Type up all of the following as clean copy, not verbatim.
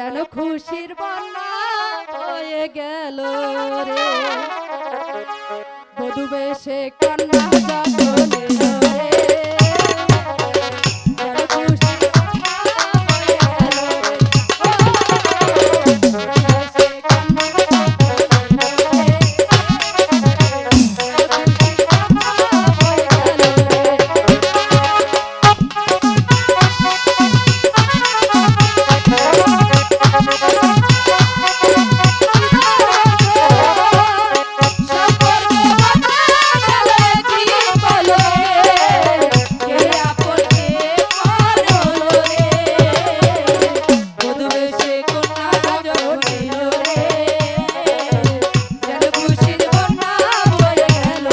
যেন খুশির বন্যা হয়ে গেল রে বধূ বেশে কন্যা যখন এলো রে যেন খুশির বন্যা হয়ে গেল রে বেশে কন্যা যখন এলো রে যেন খুশির বন্যা হয়ে গেল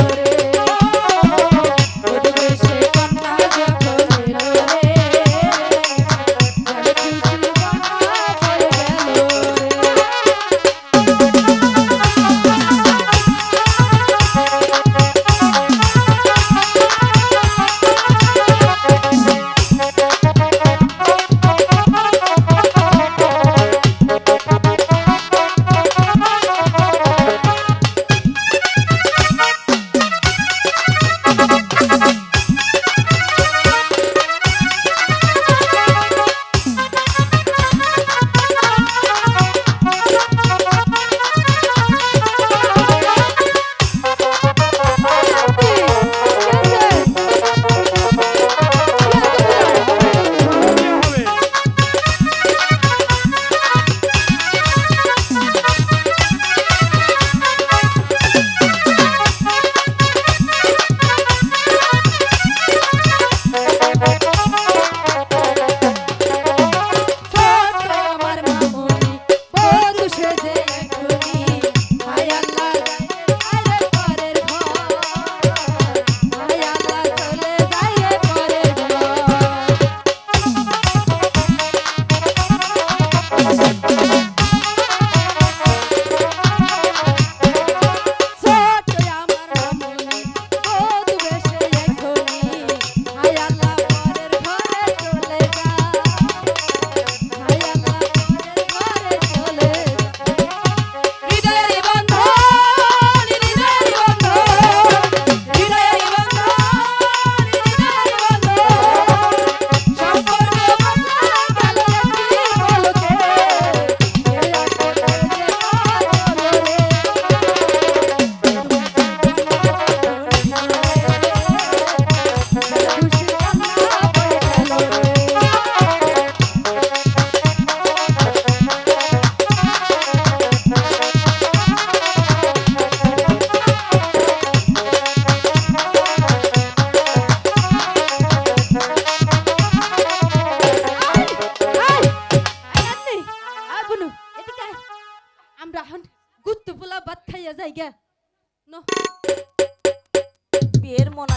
আমরা হন গুত্তু পোলা ভাত খাইয়া যাই গে ন বিয়ের মনা